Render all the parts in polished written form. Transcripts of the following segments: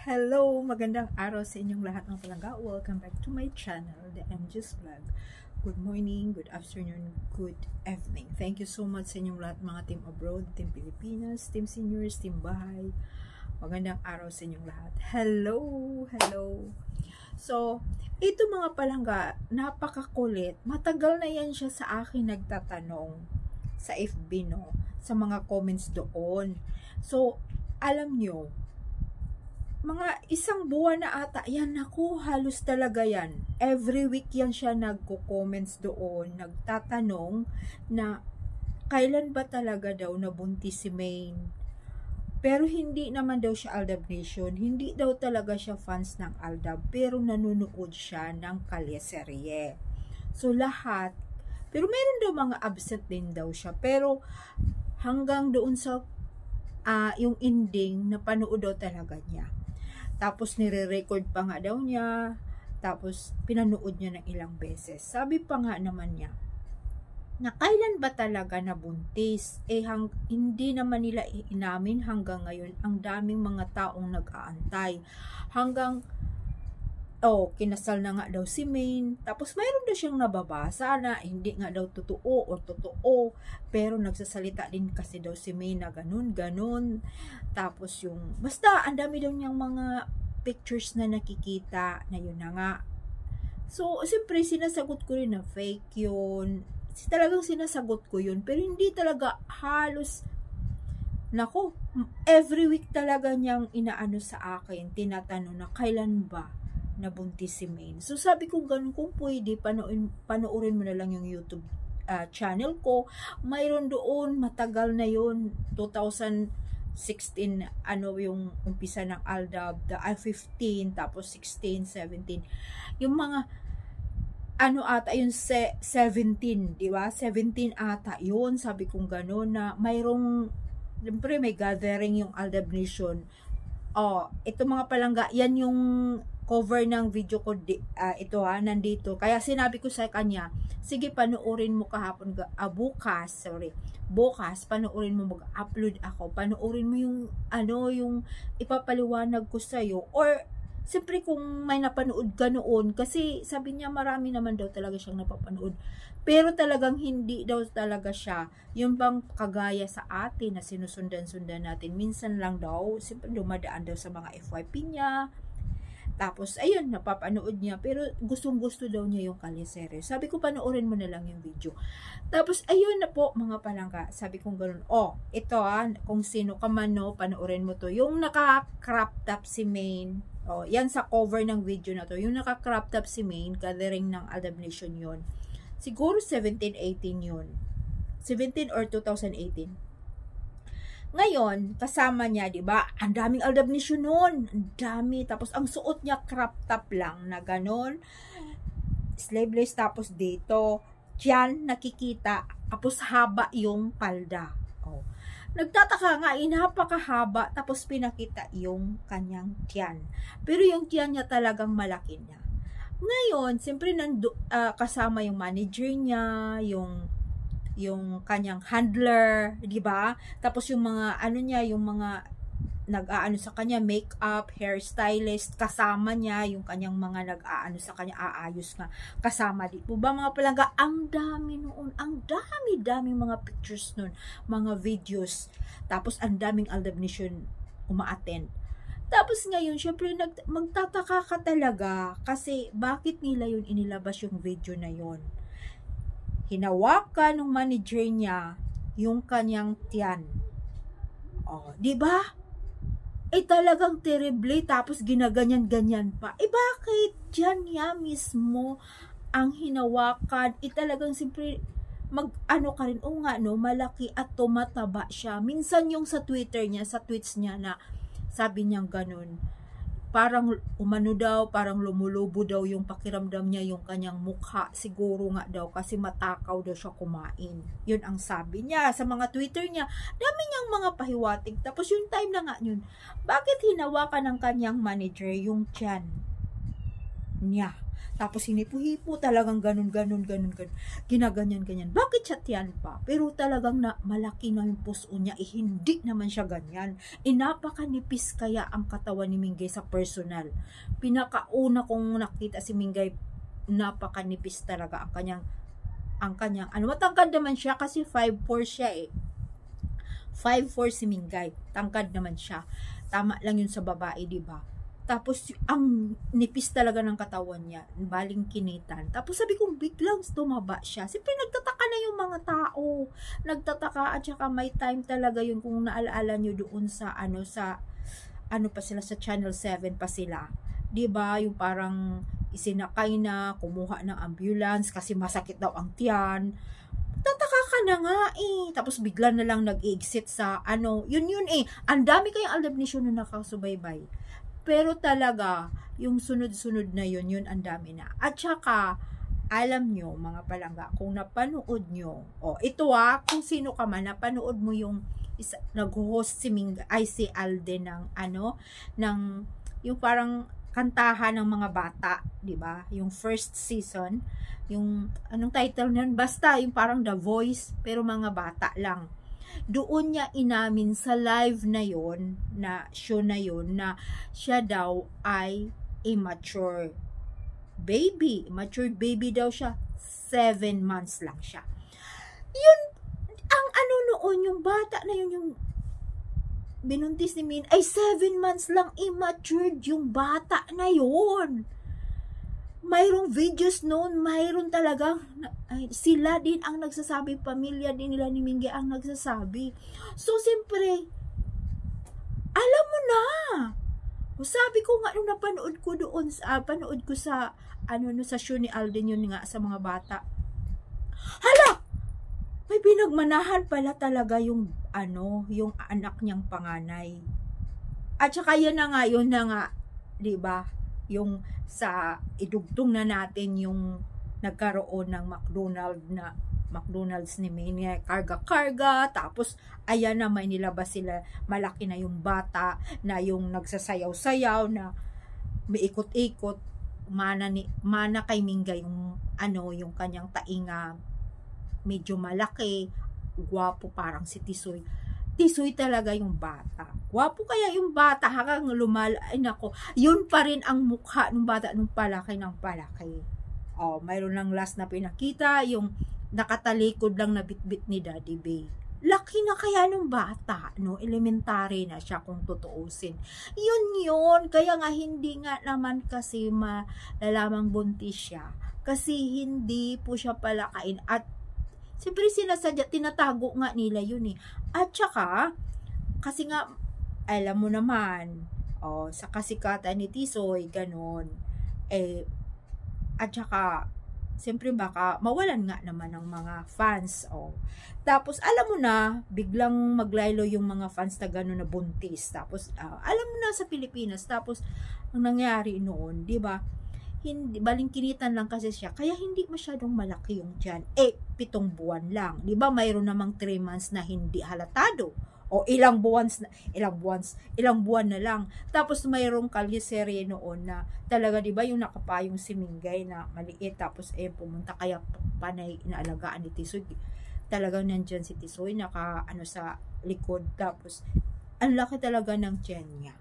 Hello! Magandang araw sa inyong lahat ng palangga. Welcome back to my channel, The MJ's Vlog. Good morning, good afternoon, good evening. Thank you so much sa inyong lahat, mga team abroad, team Pilipinas, team seniors, team bahay. Magandang araw sa inyong lahat. Hello! Hello! So, ito mga palangga, napakakulit. Matagal na yan siya sa akin nagtatanong sa FB, no? Sa mga comments doon. So, alam nyo, mga isang buwan na ata, yan ako, halos talaga yan. Every week yan siya nagko-comments doon, nagtatanong na kailan ba talaga daw nabuntis si Maine. Pero hindi naman daw siya Aldab Nation, hindi daw talaga siya fans ng Aldab, pero nanonood siya ng kalyeserye. So lahat, pero meron daw mga absent din daw siya, pero hanggang doon sa yung ending, napanood daw talaga niya. Tapos nire-record pa nga daw niya. Tapos pinanood niya ng ilang beses. Sabi pa nga naman niya, na kailan ba talaga nabuntis? Hindi naman nila inamin hanggang ngayon. Ang daming mga taong nag-aantay. Hanggang, kinasal na nga daw si Maine. Tapos mayroon daw siyang nababasa na hindi nga daw totoo o totoo. Pero nagsasalita din kasi daw si Maine na ganun. Tapos basta ang dami daw niyang mga pictures na nakikita na yun na nga. So, siyempre sinasagot ko rin na fake yun. Talagang sinasagot ko yun. Pero hindi talaga halos, nako, every week talaga niyang inaano sa akin, tinatanong na kailan ba nabuntis si Maine. So, sabi ko ganun, kung pwede, panoorin mo na lang yung YouTube channel ko. Mayroon doon, matagal na yun, 2016, yung umpisa ng Aldab, 15, tapos 16, 17, yung mga, ata yung 17, di ba? 17 ata yun, sabi kong gano'n na mayroong, siyempre may gathering yung Aldab Nation. Ito mga palangga, yan yung cover ng video ko, ito nandito. Kaya sinabi ko sa kanya, sige, panoorin mo kahapon, bukas, panoorin mo, mag-upload ako, panoorin mo yung ipapaliwanag ko sa'yo, or, siyempre kung may napanood ka noon, kasi sabi niya marami naman daw talaga siyang napapanood, pero talagang hindi daw talaga siya, yung bang kagaya sa atin, na sinusundan-sundan natin, minsan lang daw, siyempre dumadaan daw sa mga FYP niya, tapos, ayun, napapanood niya. Pero, gustong-gusto daw niya yung kalyeserye. Sabi ko, panoorin mo na lang yung video. Tapos, ayun na po, mga palangga. Sabi ko ganun, ito kung sino ka man, no, panoorin mo to. Yung naka-crop top si Maine. Yan sa cover ng video na to. Yung naka-crop top si Maine, gathering ng Aldab Nation yun. Siguro 17-18 yun. 17 or 2018. Ngayon, kasama niya, di ba? Ang daming Aldab Nation noon. Ang dami. Tapos, ang suot niya, crop top lang na ganon. Sleeveless, tapos dito. Diyan, nakikita. Tapos, haba yung palda. Nagtataka nga, napakahaba. Tapos, pinakita yung kanyang tiyan. Pero, yung tiyan niya talagang malaki niya. Ngayon, siyempre, kasama yung manager niya, yung kanyang handler, di ba? Tapos yung mga yung mga nag-aano sa kanya, makeup, hairstylist, kasama niya, yung kanyang mga nag-aano sa kanya, aayos nga, kasama di po ba mga palangga? Ang dami noon, ang dami mga pictures noon, mga videos. Tapos ang daming Aldab Nation uma-attend. Tapos ngayon, syempre magtataka ka talaga kasi bakit nila yun inilabas yung video na yun? Hinawakan ng manager niya yung kanyang tiyan. Di ba? Talagang terrible, tapos ginaganyan-ganyan pa. Bakit diyan niya mismo ang hinawakan? Talagang simpre ka rin, malaki at tumataba siya. Minsan yung sa Twitter niya, sa tweets niya na sabi niyang ganun, parang parang lumulubo daw yung pakiramdam niya, yung kanyang mukha, siguro nga daw kasi matakaw daw siya kumain. Yun ang sabi niya sa mga Twitter niya. Dami niyang mga pahiwatig. Tapos yung time na nga yun, bakit hinawakan ng kanyang manager yung tiyan niya? Tapos hinipo-hipo, talagang ganun. Ginaganyan-ganyan. Bakit siya tiyan pa? Pero talagang na, malaki na yung puso niya, hindi naman siya ganyan. Napakanipis kaya ang katawan ni Mingay sa personal. Pinakauna kong nakita si Mingay, napakanipis talaga ang kanyang, matangkad naman siya kasi 5'4" siya 5'4" si Mingay. Tangkad naman siya. Tama lang yun sa babae, di ba? Tapos, ang nipis talaga ng katawan niya, baling kinitan. Tapos sabi kong biglang tumaba siya. Siyempre, nagtataka na yung mga tao. Nagtataka at saka may time talaga yun kung naalaala nyo doon sa, pa sila, sa Channel 7 pa sila. Diba? Yung parang isinakay na, kumuha ng ambulance kasi masakit daw ang tiyan. Tataka ka na nga Tapos bigla na lang nag-exit sa yun ang dami kayong aldabnisyon na nakasubaybay. Pero talaga, yung sunod-sunod na yun ang dami na. At saka, alam nyo, mga palangga, kung napanood nyo, ito kung sino ka man, napanood mo yung nag-host si Alden ng yung parang kantahan ng mga bata, di ba? Yung first season, yung, anong title niyan? Basta, yung parang The Voice, pero mga bata lang. Doon niya inamin sa live na yon, na show na yon, na siya daw ay immature baby. Mature baby daw siya. 7 months lang siya. Yun, ang noon, yung bata na yun, yung binuntis ni Min, ay 7 months lang immature yung bata na yun. Mayroong videos noon, mayroon talaga, sila din ang nagsasabi, pamilya din nila ni Mingay ang nagsasabi. So, siyempre, alam mo na. Sabi ko nga, nung napanood ko doon, panood ko sa, sa show ni Alden yun nga, sa mga bata. Hala! May pinagmanahan pala talaga yung, yung anak niyang panganay. At saka yun na nga, diba? Yung sa idugtong na natin yung nagkaroon ng McDonald's ni Mania, karga-karga, tapos ayan na may nilabas sila, malaki na yung bata na yung nagsasayaw-sayaw na may ikot-ikot, mana kay Mingay yung yung kanyang tainga medyo malaki, gwapo parang si Tisoy. Tisoy talaga yung bata. Gwapo kaya yung bata hanggang ay nako, yun pa rin ang mukha ng bata nung palaki ng palaki. Mayroon lang last na pinakita, yung nakatalikod lang na bitbit ni Daddy Bay. Laki na kaya nung bata, no? Elementary na siya kung tutuusin. Yun, kaya nga hindi nga naman kasi malalamang buntis siya. Kasi hindi po siya palakain at siyempre sinasadya, tinatago nga nila yun At saka, kasi nga, alam mo naman, sa kasikatan ni Tisoy, ganon, at saka, siyempre baka mawalan nga naman ng mga fans, Tapos, alam mo na, biglang maglaylo yung mga fans na ganon na buntis. Tapos, alam mo na sa Pilipinas, tapos, ang nangyari noon, di ba? Hindi, balingkinitan lang kasi siya, kaya hindi masyadong malaki yung tiyan. 7 buwan lang. Di ba mayroon namang 3 months na hindi halatado. O ilang buwan na lang. Tapos mayroong kalyeserye noon na talaga, di ba yung nakapayong si Mingay na maliit, tapos pumunta kaya panay inaalagaan ni Tisoy. Talagang nandyan si Tisoy, naka sa likod, tapos ang laki talaga ng tiyan niya.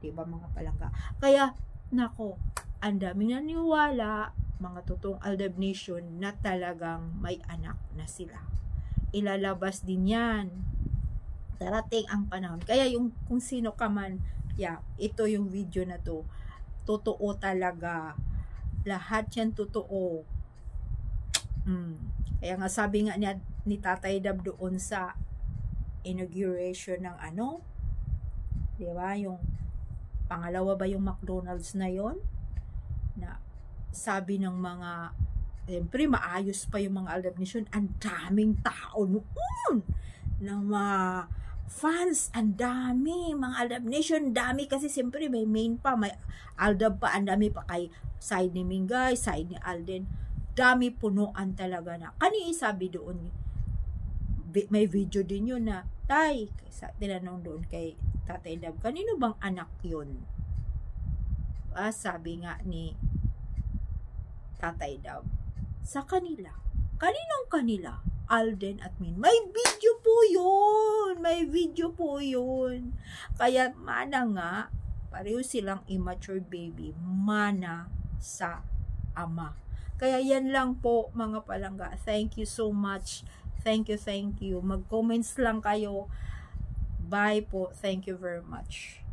Di ba mga palangga? Kaya, nako, ang daming naniwala, mga totoong Aldab Nation, na talagang may anak na sila. Ilalabas din yan. Darating ang panahon. Kaya yung kung sino ka man, ito yung video na to. Totoo talaga. Lahat yan totoo. Kaya nga sabi nga ni Tatay Dab doon sa inauguration ng di ba, yung pangalawa ba yung McDonald's na yon, na sabi ng mga, siyempre maayos pa yung mga Aldab Nation, ang daming tao noon, ng mga fans, ang dami, mga Aldab Nation, dami kasi siyempre may main pa, may Aldab pa, ang dami pa kay side ni Mingay, side ni Alden, dami, punuan talaga na. Kani sabi doon, may video din yun na, Tay, tinanong doon kay Tatay Dab, kanino bang anak yun? Sabi nga ni Tatay Dab. Sa kanila. Kaninong kanila? Alden at Min. May video po yun. May video po yun. Kaya mana nga, pareho silang immature baby. Mana sa ama. Kaya yan lang po mga palangga. Thank you so much. Thank you. Mag-comments lang kayo. Bye po. Thank you very much.